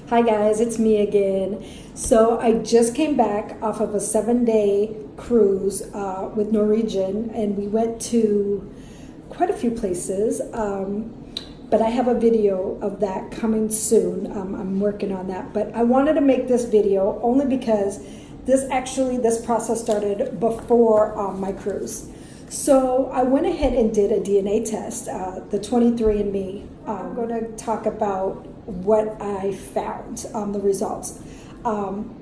Hi guys, it's me again. So I just came back off of a 7-day cruise with Norwegian, and we went to quite a few places. But I have a video of that coming soon. I'm working on that, but I wanted to make this video only because this process started before my cruise. So I went ahead and did a DNA test, the 23andMe. I'm going to talk about what I found, the results,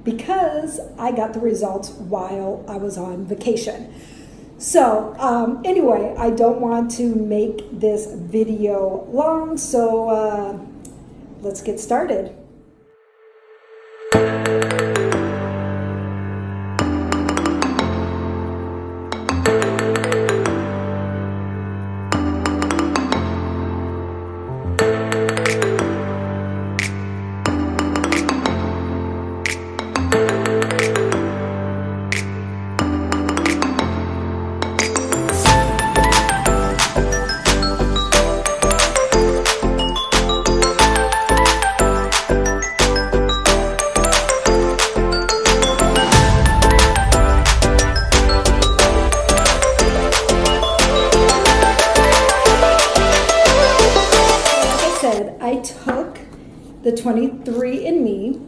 because I got the results while I was on vacation. So anyway, I don't want to make this video long, so let's get started. I took the 23andMe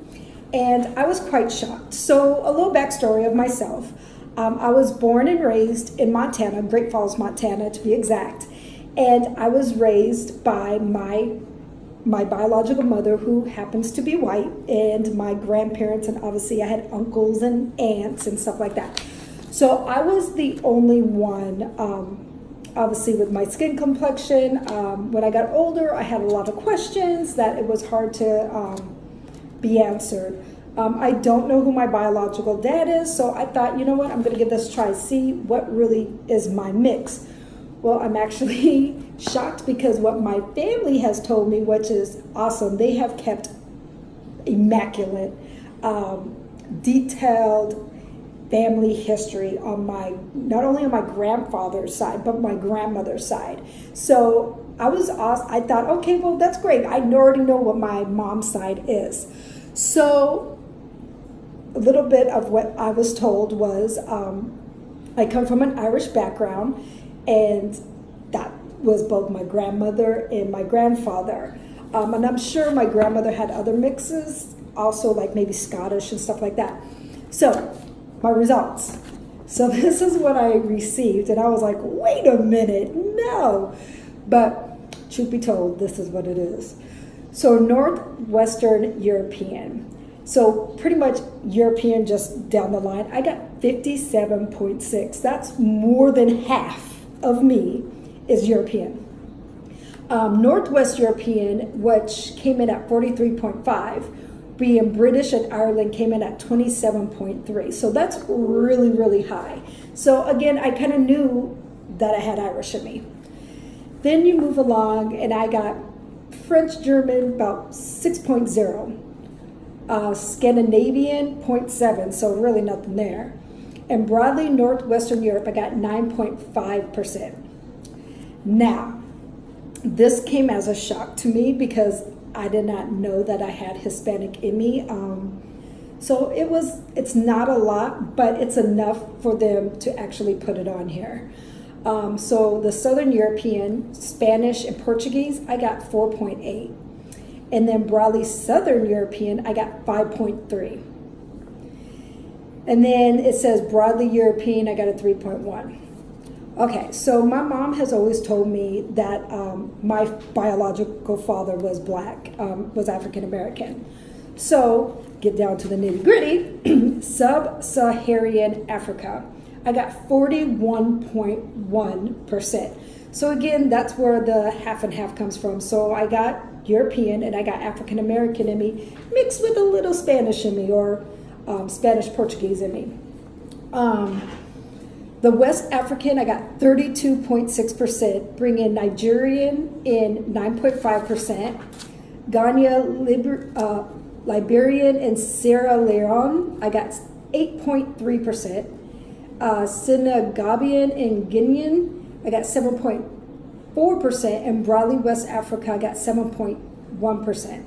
and I was quite shocked. So a little backstory of myself. I was born and raised in Montana, Great Falls, Montana to be exact. And I was raised by my biological mother, who happens to be white, and my grandparents, and obviously I had uncles and aunts and stuff like that. So I was the only one, obviously with my skin complexion. When I got older, I had a lot of questions that it was hard to be answered. I don't know who my biological dad is, so I thought, you know what, I'm gonna give this a try, see what really is my mix. Well, I'm actually shocked because what my family has told me, which is awesome, they have kept immaculate, detailed family history on not only on my grandfather's side, but my grandmother's side. So I was awesome. I thought, okay, well, that's great. I already know what my mom's side is. So a little bit of what I was told was, I come from an Irish background, and that was both my grandmother and my grandfather. And I'm sure my grandmother had other mixes, also like maybe Scottish and stuff like that. So my results. So this is what I received, and I was like, wait a minute, no. But truth be told, this is what it is. So Northwestern European. So pretty much European just down the line. I got 57.6. That's more than half of me is European. Northwest European, which came in at 43.5. Being British and Ireland came in at 27.3. So that's really, really high. So again, I kind of knew that I had Irish in me. Then you move along, and I got French German about 6.0. Scandinavian 0.7, so really nothing there. And broadly Northwestern Europe, I got 9.5%. Now, this came as a shock to me because I did not know that I had Hispanic in me. So it's not a lot, but it's enough for them to actually put it on here. So the Southern European, Spanish and Portuguese, I got 4.8. And then broadly Southern European, I got 5.3. And then it says broadly European, I got a 3.1. Okay, so my mom has always told me that my biological father was black, was African American. So get down to the nitty gritty, sub-Saharan Africa. I got 41.1%. So again, that's where the half and half comes from. So I got European and I got African American in me, mixed with a little Spanish in me, or Spanish Portuguese in me. The West African, I got 32.6%, bringing Nigerian in 9.5%, Ghana, Liberian, and Sierra Leone, I got 8.3%, Senegambian and Guinean, I got 7.4%, and broadly West Africa, I got 7.1%.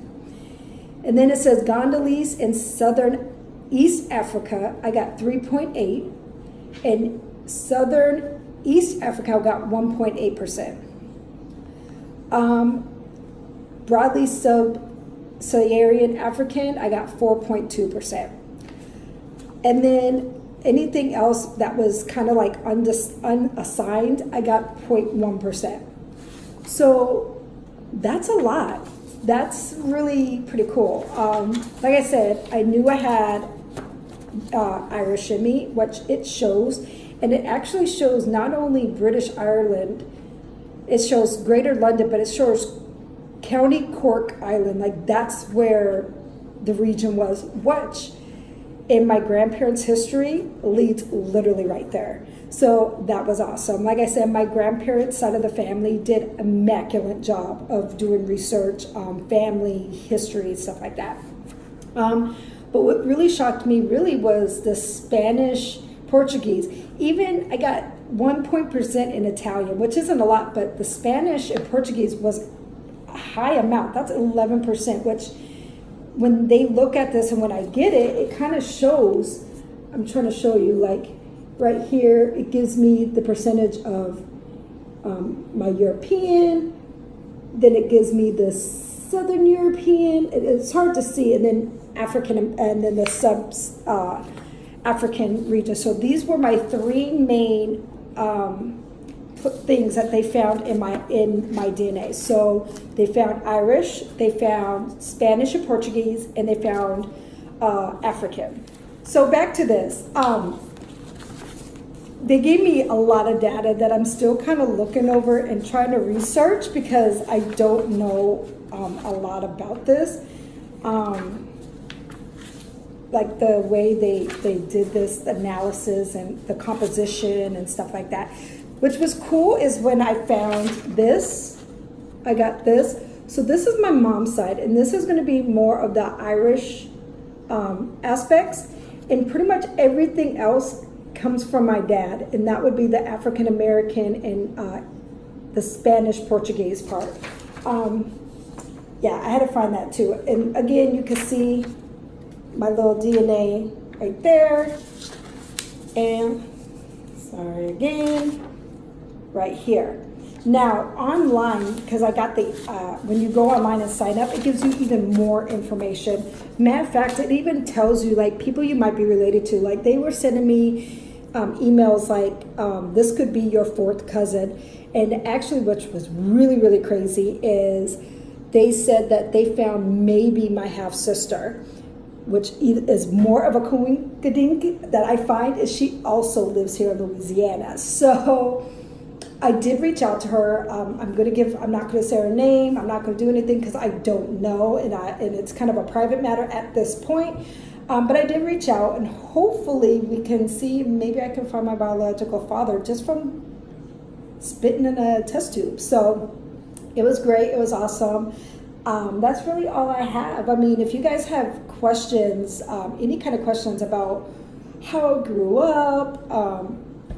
And then it says Gondalese in Southern East Africa, I got 3.8. And Southern East Africa, I got 1.8%. Broadly Sub-Saharan African, I got 4.2%. And then anything else that was kind of like unassigned, I got 0.1%. So that's a lot. That's really pretty cool. Like I said, I knew I had Irish in me, which it shows. And it actually shows not only British Ireland, it shows Greater London, but it shows County Cork Island. Like that's where the region was, which in my grandparents' history leads literally right there. So that was awesome. Like I said, my grandparents' side of the family did an immaculate job of doing research, family history, stuff like that. But what really shocked me really was the Spanish, Portuguese. Even I got 1% in Italian, which isn't a lot, but the Spanish and Portuguese was a high amount. That's 11%, which when they look at this and when I get it, it kind of shows, I'm trying to show you, like right here, it gives me the percentage of my European, then it gives me the Southern European, it's hard to see, and then African, and then the African region. So these were my three main things that they found in my DNA. So they found Irish, they found Spanish and Portuguese, and they found African. So back to this. They gave me a lot of data that I'm still kind of looking over and trying to research because I don't know a lot about this. Like the way they did this analysis and the composition and stuff like that. Which was cool is when I found this, I got this. So this is my mom's side, and this is gonna be more of the Irish aspects, and pretty much everything else comes from my dad, and that would be the African American and the Spanish Portuguese part. Yeah, I had to find that too. And again, you can see my little DNA right there, and sorry again, right here. Now online, because I got the, when you go online and sign up, it gives you even more information. Matter of fact, it even tells you like people you might be related to. Like they were sending me emails like, this could be your fourth cousin. And actually, which was really, really crazy, is they said that they found maybe my half sister, which is more of a coincidence that I find is she also lives here in Louisiana. So I did reach out to her. I'm not going to say her name. I'm not going to do anything because I don't know, and it's kind of a private matter at this point. But I did reach out, and hopefully we can see, maybe I can find my biological father just from spitting in a test tube. So it was great. It was awesome. That's really all I have. I mean, if you guys have questions, any kind of questions about how I grew up,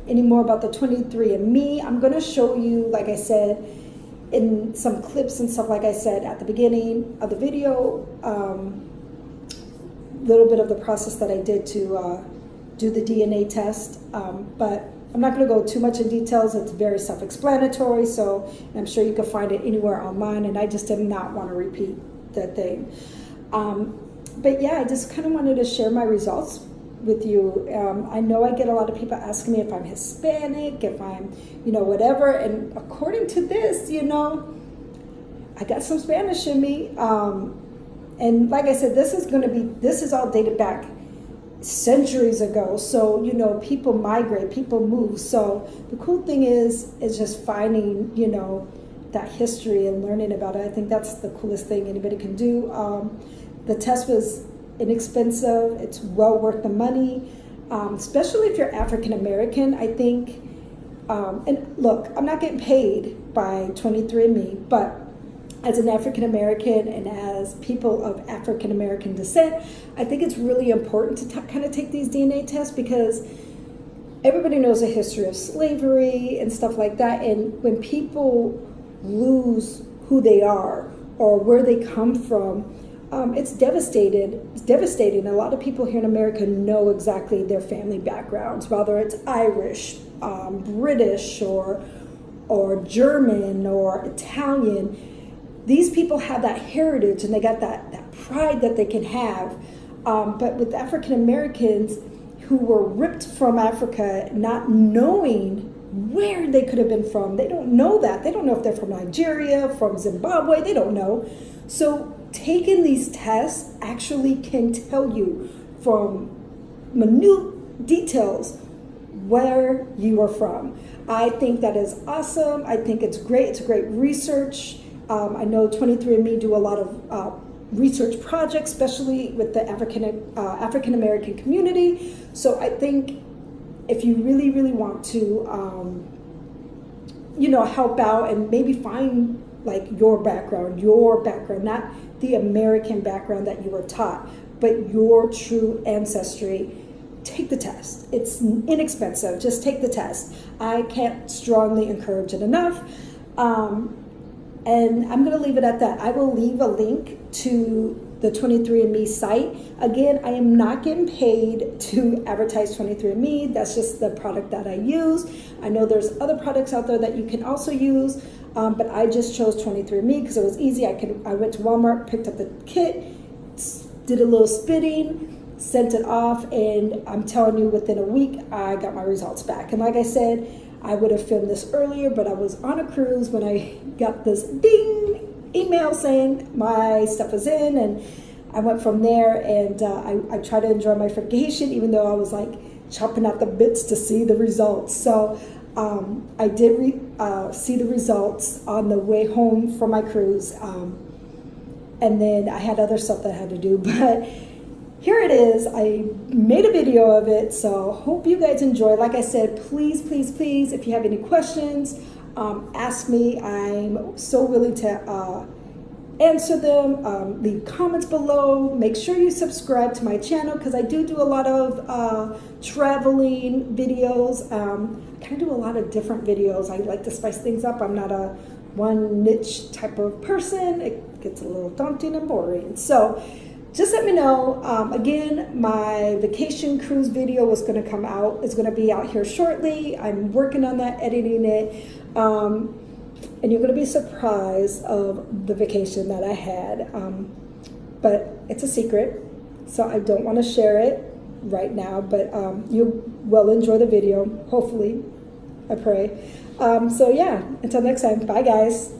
any more about the 23andMe, I'm going to show you, like I said, in some clips and stuff, like I said at the beginning of the video, little bit of the process that I did to do the DNA test, but I'm not going to go too much in details. It's very self-explanatory, so I'm sure you can find it anywhere online, and I just did not want to repeat that thing. But yeah, I just kind of wanted to share my results with you. I know I get a lot of people asking me if I'm Hispanic, if I'm, whatever, and according to this, I got some Spanish in me. And like I said, this is all dated back centuries ago. So, people migrate, people move. So the cool thing is just finding, that history and learning about it. I think that's the coolest thing anybody can do. The test was inexpensive. It's well worth the money, especially if you're African American, I think. And look, I'm not getting paid by 23andMe, but as an African American and as people of African American descent, I think it's really important to kind of take these DNA tests because everybody knows the history of slavery and stuff like that. And when people lose who they are or where they come from, it's devastated. It's devastating. A lot of people here in America know exactly their family backgrounds, whether it's Irish, British, or German, or Italian. These people have that heritage, and they got that pride that they can have. But with African Americans who were ripped from Africa, not knowing where they could have been from, they don't know that. They don't know if they're from Nigeria, from Zimbabwe. They don't know. So taking these tests actually can tell you from minute details where you are from. I think that is awesome. I think it's great. It's a great research. I know 23andMe do a lot of research projects, especially with the African American community. So I think if you really, really want to, help out and maybe find like your background, not the American background that you were taught, but your true ancestry, take the test. It's inexpensive. Just take the test. I can't strongly encourage it enough. And I'm going to leave it at that. I will leave a link to the 23andMe site. Again, I am not getting paid to advertise 23andMe. That's just the product that I use. I know there's other products out there that you can also use, but I just chose 23andMe because it was easy. I went to Walmart, picked up the kit, did a little spitting, sent it off, and I'm telling you, within a week, I got my results back. And like I said, I would have filmed this earlier, but I was on a cruise when I got this ding email saying my stuff was in, and I went from there, and I tried to enjoy my vacation, even though I was like chopping out the bits to see the results. So I did see the results on the way home from my cruise, and then I had other stuff that I had to do, but here it is. I made a video of it, so hope you guys enjoy. Like I said, please, please, please, if you have any questions, ask me. I'm so willing to answer them. Leave comments below. Make sure you subscribe to my channel because I do a lot of traveling videos. I kind of do a lot of different videos. I like to spice things up. I'm not a one niche type of person. It gets a little daunting and boring. So just let me know. Again, my vacation cruise video was going to come out. It's going to be out here shortly. I'm working on that, editing it. And you're going to be surprised of the vacation that I had. But it's a secret, so I don't want to share it right now. But you will enjoy the video, hopefully. I pray. So yeah, until next time. Bye, guys.